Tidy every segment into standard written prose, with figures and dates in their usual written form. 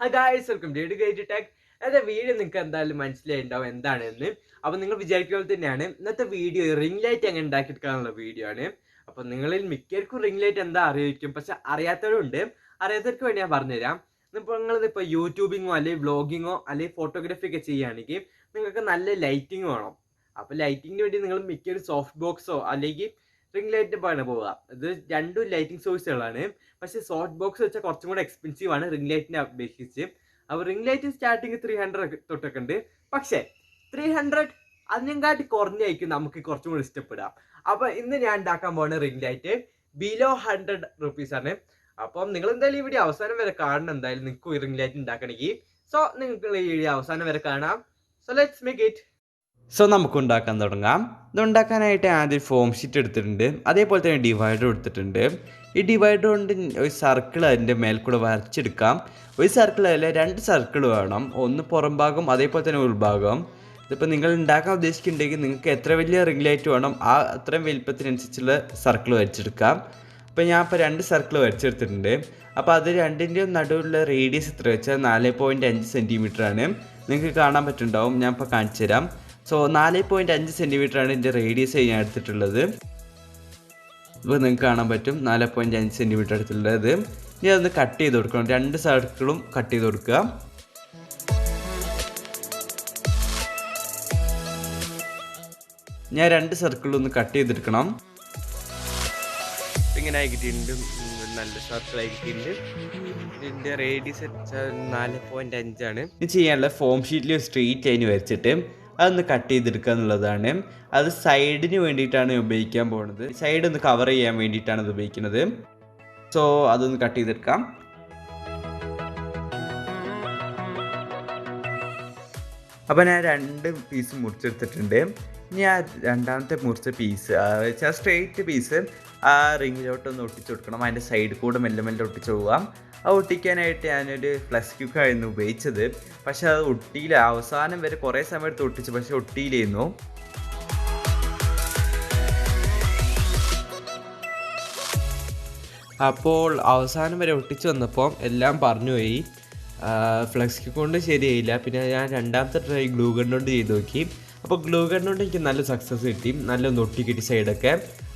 Guys welcome to Guide Tech. അതായത് video നിങ്ങൾക്ക് എന്തായാലും മനസ്സിലായിട്ടുണ്ടാവും എന്താണെന്ന്. അപ്പോൾ നിങ്ങൾ വിചാരിക്കുന്ന പോലെ തന്നെയാണ് ഇന്നത്തെ വീഡിയോ റിംഗ് ലൈറ്റ് എങ്ങനെ ഉണ്ടാക്കിയെടുക്കാനുള്ള വീഡിയോ ആണ്. അപ്പോൾ നിങ്ങളിൽ മിക്കവർക്കും റിംഗ് ലൈറ്റ് എന്താ അറിയിക്കും, പക്ഷെ അറിയാത്തവരുണ്ട്. അറിയാത്തവർക്ക് വേണ്ടി ഞാൻ പറഞ്ഞുതരാം. ഇപ്പോൾ നിങ്ങളിപ്പോൾ യൂട്യൂബിങ്ങോ അല്ലെങ്കിൽ വ്ളോഗിങ്ങോ അല്ലെങ്കിൽ ഫോട്ടോഗ്രാഫി ഒക്കെ ചെയ്യുകയാണെങ്കിൽ നിങ്ങൾക്ക് നല്ല ലൈറ്റിംഗ് വേണം. അപ്പോൾ ലൈറ്റിങ്ങിന് വേണ്ടി നിങ്ങൾ മിക്കൊരു സോഫ്റ്റ് ബോക്സോ അല്ലെങ്കിൽ റിംഗ് ലൈറ്റ് ആണ് പോവുക. ഇത് രണ്ടും ലൈറ്റിംഗ് സോഴ്സുകളാണ്. പക്ഷേ സോഫ്റ്റ് ബോക്സ് വെച്ചാൽ കുറച്ചും കൂടെ എക്സ്പെൻസീവ് ആണ് റിംഗ് ലൈറ്റിനെ അപേക്ഷിച്ച്. അപ്പോൾ റിംഗ് ലൈറ്റ് സ്റ്റാർട്ടിങ് 300 തൊട്ടൊക്കെ ഉണ്ട്. പക്ഷേ 300 അതിനെക്കാട്ടി കുറഞ്ഞായിരിക്കും നമുക്ക് കുറച്ചും കൂടി ഇഷ്ടപ്പെടാം. അപ്പോൾ ഇന്ന് ഞാൻ ഉണ്ടാക്കാൻ പോകുന്ന റിംഗ് ലൈറ്റ് ബിലോ 100 റുപ്പീസ് ആണ്. അപ്പം നിങ്ങൾ എന്തായാലും ഈ വീഡിയോ അവസാനം വരെ കാണണം. എന്തായാലും നിങ്ങൾക്ക് റിംഗ് ലൈറ്റ് ഉണ്ടാക്കണമെങ്കിൽ നിങ്ങൾക്ക് ഈ വീഡിയോ അവസാനം വരെ കാണാം. So let's make it. നമുക്ക് ഉണ്ടാക്കാൻ തുടങ്ങാം. ഇത് ഉണ്ടാക്കാനായിട്ട് ആദ്യം ഫോം ഷീറ്റ് എടുത്തിട്ടുണ്ട്, അതേപോലെ തന്നെ ഡിവൈഡർ എടുത്തിട്ടുണ്ട്. ഈ ഡിവൈഡർ കൊണ്ട് ഒരു സർക്കിൾ അതിൻ്റെ മേൽക്കൂടെ വരച്ചെടുക്കാം. ഒരു സർക്കിൾ അല്ല, 2 സർക്കിൾ വേണം. ഒന്ന് പുറം ഭാഗം, അതേപോലെ തന്നെ ഉൾഭാഗം. ഇതിപ്പോൾ നിങ്ങൾ ഉണ്ടാക്കാൻ ഉദ്ദേശിക്കുന്നുണ്ടെങ്കിൽ നിങ്ങൾക്ക് എത്ര വലിയ റിംഗ് ലൈറ്റ് വേണം ആ അത്രയും വലിപ്പത്തിനനുസരിച്ചുള്ള സർക്കിൾ വരച്ചെടുക്കാം. അപ്പോൾ ഞാൻ ഇപ്പോൾ 2 സർക്കിൾ വരച്ചെടുത്തിട്ടുണ്ട്. അപ്പോൾ അത് രണ്ടിൻ്റെയും നടുവിലുള്ള റേഡിയസ് എത്ര വെച്ചാൽ 4.5 സെൻറ്റിമീറ്റർ ആണ്. നിങ്ങൾക്ക് കാണാൻ പറ്റുന്നുണ്ടാവും, ഞാൻ ഇപ്പോൾ കാണിച്ചു തരാം. 4.5 സെൻറ്റിമീറ്റർ ആണ് ഇതിൻ്റെ റേഡിയസ് ഞാൻ എടുത്തിട്ടുള്ളത്. ഇപ്പോൾ നിങ്ങൾക്ക് കാണാൻ പറ്റും 4.5 സെൻറ്റിമീറ്റർ എടുത്തിട്ടുള്ളത്. ഇനി അതൊന്ന് കട്ട് ചെയ്ത് കൊടുക്കണം. 2 സർക്കിളും കട്ട് ചെയ്ത് കൊടുക്കുക. ഞാൻ 2 സർക്കിളും ഒന്ന് കട്ട് ചെയ്തെടുക്കണം. ഇങ്ങനെ ആയി കിട്ടിയിട്ടുണ്ട്, നല്ല സർക്കിളായി കിട്ടിയിട്ടുണ്ട്. ഇതിൻ്റെ റേഡിയസ് 4.5 ആണ്. ഇത് ചെയ്യാനുള്ള ഫോം ഷീറ്റിൽ സ്ട്രെയിറ്റ് ലൈൻ വരച്ചിട്ട് അതൊന്ന് കട്ട് ചെയ്തെടുക്കുക എന്നുള്ളതാണ്. അത് സൈഡിന് വേണ്ടിയിട്ടാണ് ഉപയോഗിക്കാൻ പോകുന്നത്. സൈഡ് ഒന്ന് കവർ ചെയ്യാൻ വേണ്ടിയിട്ടാണ് ഇത് ഉപയോഗിക്കുന്നത്. അതൊന്ന് കട്ട് ചെയ്തെടുക്കാം. അപ്പോൾ ഞാൻ 2 പീസ് മുറിച്ചെടുത്തിട്ടുണ്ട്. ഞാൻ രണ്ടാമത്തെ മുറിച്ച പീസ് വെച്ചാൽ സ്ട്രെയിറ്റ് പീസ് ആ റിങ്ങിലോട്ടൊന്ന് ഒട്ടിച്ചു കൊടുക്കണം. അതിൻ്റെ സൈഡിൽ കൂടെ മെല്ലെ മെല്ലെ ഒട്ടിച്ചു പോകാം. അത് ഒട്ടിക്കാനായിട്ട് ഞാനൊരു ഫ്ലക്സ് ക്യൂക്കായിരുന്നു ഉപയോഗിച്ചത്. പക്ഷെ അത് ഒട്ടിയില്ല. അവസാനം വരെ കുറേ സമയത്ത് ഒട്ടിച്ചു, പക്ഷെ ഒട്ടിയില്ലായിരുന്നു. അപ്പോൾ അവസാനം വരെ ഒട്ടിച്ചു വന്നപ്പോൾ എല്ലാം പറഞ്ഞു പോയി. ഫ്ലക്സ് ക്യൂ കൊണ്ട് ശരിയായില്ല. പിന്നെ ഞാൻ രണ്ടാമത്തെ ട്രൈ ഗ്ലൂ ഗൺ കൊണ്ട് ചെയ്ത് നോക്കി. അപ്പോൾ ഗ്ലൂ ഗൺ കൊണ്ട് എനിക്ക് നല്ല സക്സസ് കിട്ടി. നല്ലൊന്ന് ഒട്ടി കിട്ടി. സൈഡൊക്കെ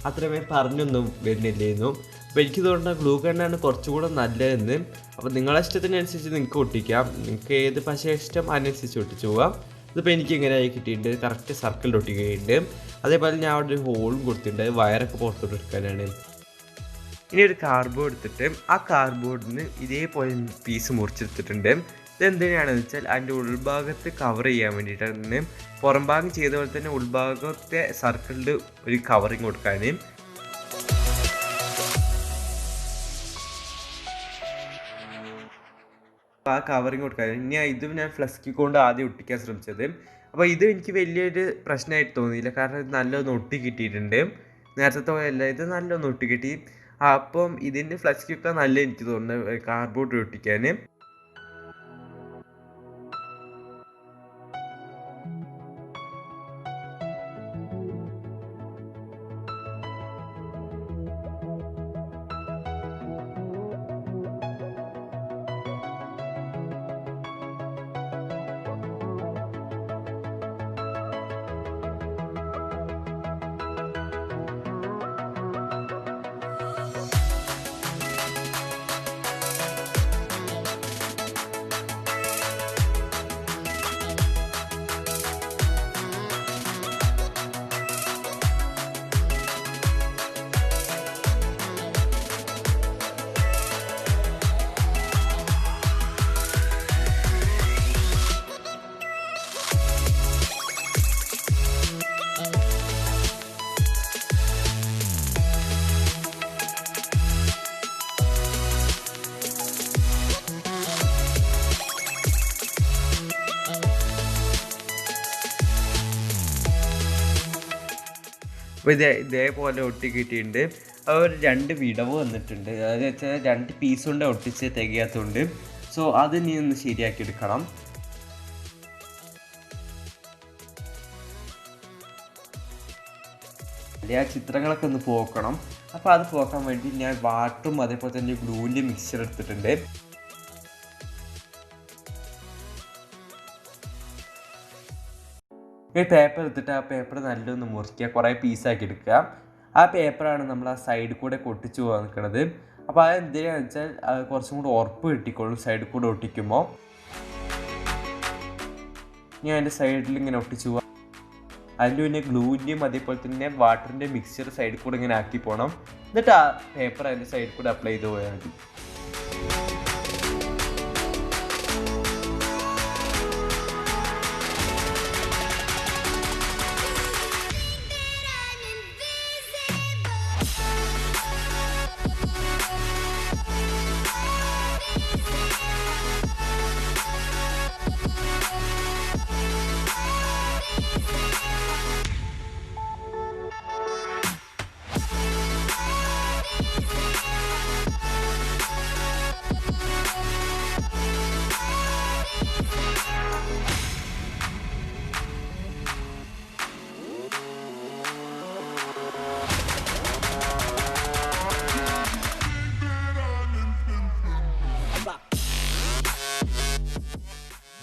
അത്രമേ പറഞ്ഞൊന്നും വരുന്നില്ലായിരുന്നു. അപ്പോൾ എനിക്ക് തോന്നുന്ന ഗ്ലൂ ഗണ്ണാണ് കുറച്ചുകൂടെ നല്ലതെന്ന്. അപ്പോൾ നിങ്ങളെ ഇഷ്ടത്തിനനുസരിച്ച് നിങ്ങൾക്ക് ഒട്ടിക്കാം. നിങ്ങൾക്ക് ഏത് പശ ഇഷ്ടം അതിനനുസരിച്ച് ഒട്ടിച്ചു പോകാം. ഇതിപ്പോൾ എനിക്ക് ഇങ്ങനെ ആയി കിട്ടിയിട്ടുണ്ട്. കറക്റ്റ് സർക്കിളിൽ ഒട്ടിക്കുകയുണ്ട്. അതേപോലെ ഞാൻ അവിടെ ഒരു ഹോളും കൊടുത്തിട്ടുണ്ട്. വയറൊക്കെ പുറത്തോട്ട് എടുക്കാനാണ്. ഇനി ഒരു കാർഡ്ബോർഡ് എടുത്തിട്ട് ആ കാർഡ്ബോർഡിന് ഇതേപോലെ പീസ് മുറിച്ചെടുത്തിട്ടുണ്ട്. ഇതെന്തിനാണെന്ന് വെച്ചാൽ അതിൻ്റെ ഉൾഭാഗത്ത് കവർ ചെയ്യാൻ വേണ്ടിയിട്ടാണ്. പുറം ഭാഗം ചെയ്ത പോലെ തന്നെ ഉൾഭാഗത്തെ സർക്കിളിൽ ഒരു കവറിങ് കൊടുക്കാൻ. ആ കവറിങ് കൊടുക്കാൻ ഇനി ഇതും ഞാൻ ഫ്ലക്സ് ക്യൂ കൊണ്ട് ആദ്യം ഒട്ടിക്കാൻ ശ്രമിച്ചത്. അപ്പോൾ ഇത് എനിക്ക് വലിയൊരു പ്രശ്നമായിട്ട് തോന്നിയില്ല, കാരണം ഇത് നല്ലൊന്ന് ഒട്ടി കിട്ടിയിട്ടുണ്ട്. നേരത്തെ പോലെയല്ല, ഇത് നല്ലൊന്ന് ഒട്ടി കിട്ടി. അപ്പം ഇതിൻ്റെ ഫ്ലക്സ് ക്യൂക്കാ നല്ല എനിക്ക് തോന്നുന്നത് കാർഡ്ബോർഡ് ഒട്ടിക്കാൻ. അപ്പോൾ ഇതേപോലെ ഒട്ടി കിട്ടിയിട്ടുണ്ട്. ഒരു 2 വിടവ് വന്നിട്ടുണ്ട്. അതെന്ന് വെച്ചാൽ 2 പീസ് കൊണ്ട് ഒട്ടിച്ച് തികയാത്തതുകൊണ്ട്. അത് നീ ഒന്ന് ശരിയാക്കി എടുക്കണം. ആ ചിത്രങ്ങളൊക്കെ ഒന്ന് പോക്കണം. അപ്പോൾ അത് പോക്കാൻ വേണ്ടി ഞാൻ വാട്ടറും അതേപോലെ തന്നെ ഗ്ലൂവിൻ്റെ മിക്സ്ചർ എടുത്തിട്ടുണ്ട്. ഈ പേപ്പർ എടുത്തിട്ട് ആ പേപ്പർ നല്ലൊന്ന് മുറിക്കുക, കുറേ പീസാക്കി എടുക്കുക. ആ പേപ്പറാണ് നമ്മൾ ആ സൈഡിൽ കൂടെ ഒട്ടിച്ച് പോകാൻ നിൽക്കുന്നത്. അപ്പോൾ അത് എന്തിനാണെന്ന് വെച്ചാൽ അത് കുറച്ചും കൂടി ഉറപ്പ് കിട്ടിക്കോളും സൈഡിൽ കൂടെ ഒട്ടിക്കുമ്പോൾ. ഞാൻ അതിൻ്റെ സൈഡിൽ ഇങ്ങനെ ഒട്ടിച്ച് പോകാം. അതിൻ്റെ പിന്നെ ഗ്ലൂവിൻ്റെയും അതേപോലെ തന്നെ വാട്ടറിൻ്റെ മിക്സ്ചർ സൈഡിൽ കൂടെ ഇങ്ങനെ ആക്കി പോകണം. എന്നിട്ട് ആ പേപ്പർ അതിൻ്റെ സൈഡിൽ കൂടെ അപ്ലൈ ചെയ്ത് പോയാൽ മതി.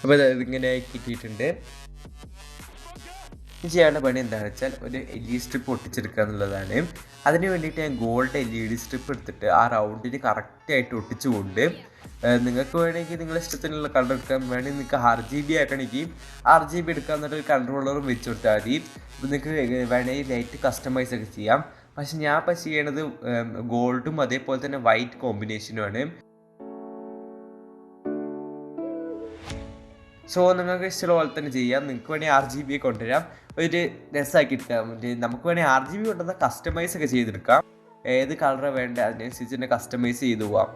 അപ്പോൾ ഇതിങ്ങനെ കിട്ടിയിട്ടുണ്ട്. ചെയ്യാനുള്ള പണി എന്താണെന്ന് വെച്ചാൽ ഒരു LED സ്ട്രിപ്പ് ഒട്ടിച്ചെടുക്കുക എന്നുള്ളതാണ്. അതിന് വേണ്ടിയിട്ട് ഞാൻ ഗോൾഡ് LED സ്ട്രിപ്പ് എടുത്തിട്ട് ആ റൗണ്ടിന് കറക്റ്റായിട്ട് ഒട്ടിച്ചുകൊണ്ട്, നിങ്ങൾക്ക് വേണമെങ്കിൽ നിങ്ങളുടെ ഇഷ്ടത്തിനുള്ള കളർ എടുക്കാൻ വേണമെങ്കിൽ നിങ്ങൾക്ക് RGB ആക്കണമെങ്കിൽ RGB എടുക്കുക എന്നിട്ടൊരു കൺട്രോളറും വെച്ച് കൊടുത്താൽ മതി. അപ്പോൾ നിങ്ങൾക്ക് വേണമെങ്കിൽ ലൈറ്റ് കസ്റ്റമൈസ് ഒക്കെ ചെയ്യാം. പക്ഷെ ഞാൻ ഇപ്പോൾ ചെയ്യണത് ഗോൾഡും അതേപോലെ തന്നെ വൈറ്റ് കോമ്പിനേഷനുമാണ്. സോ നിങ്ങൾക്ക് ഇഷ്ടമുള്ള പോലെ തന്നെ ചെയ്യാം. നിങ്ങൾക്ക് വേണമെങ്കിൽ RGB കൊണ്ടുവരാം, ഒരു രസമാക്കി എടുക്കാം. നമുക്ക് വേണമെങ്കിൽ RGB കൊണ്ടുവന്നാൽ കസ്റ്റമൈസ് ഒക്കെ ചെയ്തെടുക്കാം. ഏത് കളറാണ് വേണ്ടത് അതിനനുസരിച്ച് തന്നെ കസ്റ്റമൈസ് ചെയ്ത് പോവാം.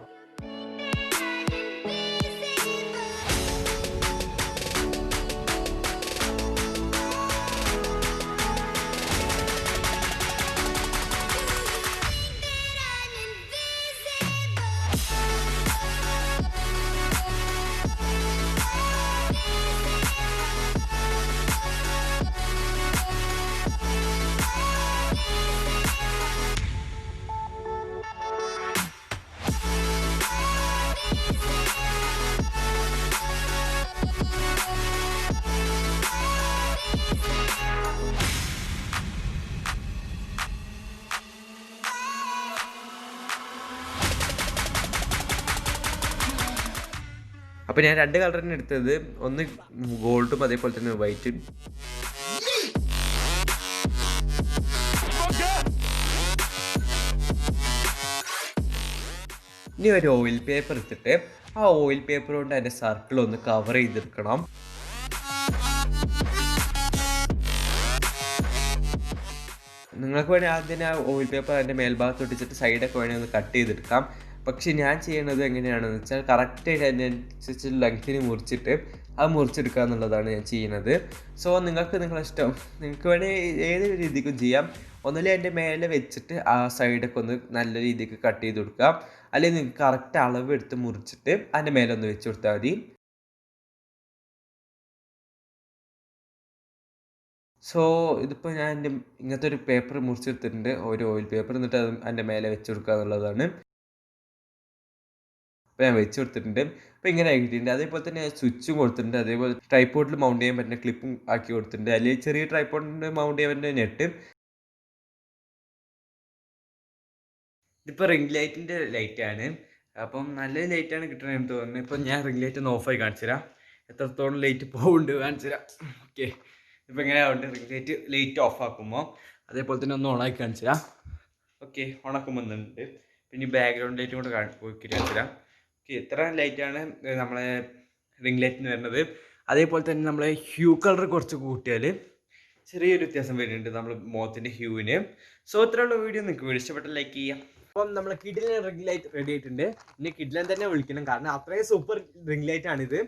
അപ്പോൾ ഞാൻ 2 കളറിന് എടുത്തത്, ഒന്ന് ഗോൾഡും അതേപോലെ തന്നെ വൈറ്റും. ഇനി ഒരു ഓയിൽ പേപ്പർ എടുത്തിട്ട് ആ ഓയിൽ പേപ്പർ കൊണ്ട് അതിൻ്റെ സർക്കിൾ ഒന്ന് കവർ ചെയ്തെടുക്കണം. നിങ്ങൾക്ക് വേണമെങ്കിൽ ആദ്യം ആ ഓയിൽ പേപ്പർ അതിൻ്റെ മേൽഭാഗത്ത് ഒട്ടിച്ചിട്ട് സൈഡൊക്കെ വേണമെങ്കിൽ ഒന്ന് കട്ട് ചെയ്തെടുക്കാം. പക്ഷെ ഞാൻ ചെയ്യണത് എങ്ങനെയാണെന്ന് വെച്ചാൽ കറക്റ്റായിട്ട് അതിനനുസരിച്ച് ലെങ്ത്തിന് മുറിച്ചിട്ട് അത് മുറിച്ചെടുക്കുക എന്നുള്ളതാണ് ഞാൻ ചെയ്യുന്നത്. സോ നിങ്ങൾക്ക് നിങ്ങളുടെ ഇഷ്ടം, നിങ്ങൾക്ക് വേണമെങ്കിൽ ഏത് രീതിക്കും ചെയ്യാം. ഒന്നുമില്ല അതിൻ്റെ മേലെ വെച്ചിട്ട് ആ സൈഡൊക്കെ ഒന്ന് നല്ല രീതിക്ക് കട്ട് ചെയ്ത് കൊടുക്കാം. അല്ലെങ്കിൽ നിങ്ങൾക്ക് കറക്റ്റ് അളവ് എടുത്ത് മുറിച്ചിട്ട് അതിൻ്റെ മേലെ ഒന്ന് വെച്ച് കൊടുത്താൽ മതി. സോ ഇതിപ്പോൾ ഞാൻ ഇങ്ങനത്തെ ഒരു പേപ്പർ മുറിച്ചെടുത്തിട്ടുണ്ട്, ഒരു ഓയിൽ പേപ്പർ. എന്നിട്ട് അത് അതിൻ്റെ മേലെ വെച്ച് കൊടുക്കുക എന്നുള്ളതാണ്. അപ്പോൾ ഞാൻ വെച്ച് കൊടുത്തിട്ടുണ്ട്. അപ്പോൾ ഇങ്ങനെ ആക്കിയിട്ടുണ്ട്. അതേപോലെ തന്നെ സ്വിച്ചും കൊടുത്തിട്ടുണ്ട്. അതേപോലെ ട്രൈപോഡിൽ മൗണ്ട് ചെയ്യാൻ പറ്റുന്ന ക്ലിപ്പും ആക്കി കൊടുത്തിട്ടുണ്ട്. അല്ലെങ്കിൽ ചെറിയ ട്രൈപോഡിൽ മൗണ്ട് ചെയ്യാൻ പറ്റുന്ന നെറ്റ്. ഇതിപ്പോൾ റിംഗ് ലൈറ്റിൻ്റെ ലൈറ്റാണ്. അപ്പം നല്ല ലൈറ്റാണ് കിട്ടണമെന്ന് തോന്നുന്നു. ഇപ്പം ഞാൻ റിംഗ് ലൈറ്റ് ഒന്ന് ഓഫായി കാണിച്ചു തരാം, എത്രത്തോളം ലൈറ്റ് പോകുന്നുണ്ട് കാണിച്ചു തരാം. ഓക്കെ, ഇപ്പം എങ്ങനെ ആവുന്നുണ്ട് റിംഗ് ലൈറ്റ് ഓഫ് ആക്കുമ്പോൾ. അതേപോലെ തന്നെ ഒന്ന് ഓണാക്കി കാണിച്ചു തരാം. ഓക്കെ, ഓണാക്കുമ്പോൾ വന്നിട്ടുണ്ട്. പിന്നെ ബാക്ക്ഗ്രൗണ്ട് ലൈറ്റും കൂടെ കാണിച്ചു തരാം. ഓക്കെ, ഇത്ര ലൈറ്റാണ് നമ്മളെ റിംഗ് ലൈറ്റിന് വരുന്നത്. അതേപോലെ തന്നെ നമ്മളെ ഹ്യൂ കളർ കുറച്ച് കൂട്ടിയാൽ ചെറിയൊരു വ്യത്യാസം വരുന്നുണ്ട് നമ്മൾ മുഖത്തിൻ്റെ ഹ്യൂവിന്. സോ ഇത്രയുള്ള വീഡിയോ നിങ്ങൾക്ക് ഇഷ്ടപ്പെട്ട ലൈക്ക് ചെയ്യാം. അപ്പം നമ്മൾ കിഡിലൻ റിംഗ് ലൈറ്റ് റെഡി ആയിട്ടുണ്ട്. ഇനി കിഡിലൻ തന്നെ വിളിക്കണം, കാരണം അത്രയും സൂപ്പർ റിംഗ് ലൈറ്റ് ആണിത്.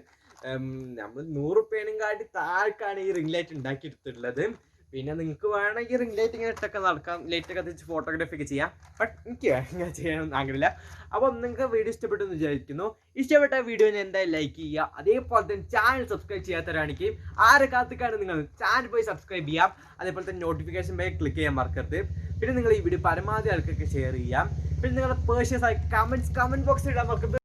നമ്മൾ 100 റുപ്യേനെക്കാട്ടി താഴേക്കാണ് ഈ റിംഗ് ലൈറ്റ് ഉണ്ടാക്കിയെടുത്തിട്ടുള്ളത്. പിന്നെ നിങ്ങൾക്ക് വേണമെങ്കിൽ റിംഗ് ലൈറ്റ് ഇങ്ങനെ ഇട്ടൊക്കെ നടക്കാം, ലൈറ്റ് കത്തിച്ച് ഫോട്ടോഗ്രാഫി ഒക്കെ ചെയ്യാം. ബട്ട് എനിക്ക് ഇങ്ങനെ ചെയ്യാനൊന്നും ആഗ്രഹമില്ല. അപ്പം നിങ്ങൾക്ക് വീഡിയോ ഇഷ്ടപ്പെട്ടെന്ന് വിചാരിക്കുന്നു. ഇഷ്ടപ്പെട്ട വീഡിയോനെ എന്തായാലും ലൈക്ക് ചെയ്യുക. അതേപോലെ തന്നെ ചാനൽ സബ്സ്ക്രൈബ് ചെയ്യാത്തവരാണെങ്കിൽ ആരെ കാത്തിക്കാണ് നിങ്ങൾ ചാനൽ പോയി സബ്സ്ക്രൈബ് ചെയ്യാം. അതേപോലെ തന്നെ നോട്ടിഫിക്കേഷൻ ബെൽ ക്ലിക്ക് ചെയ്യാൻ മറക്കരുത്. പിന്നെ നിങ്ങൾ ഈ വീഡിയോ പരമാവധി ആൾക്കൊക്കെ ഷെയർ ചെയ്യാം. പിന്നെ നിങ്ങളുടെ പേഴ്സണൽസ് ആയി കമൻറ്റ് ബോക്സിൽ ഇടാൻ മറക്കരുത്.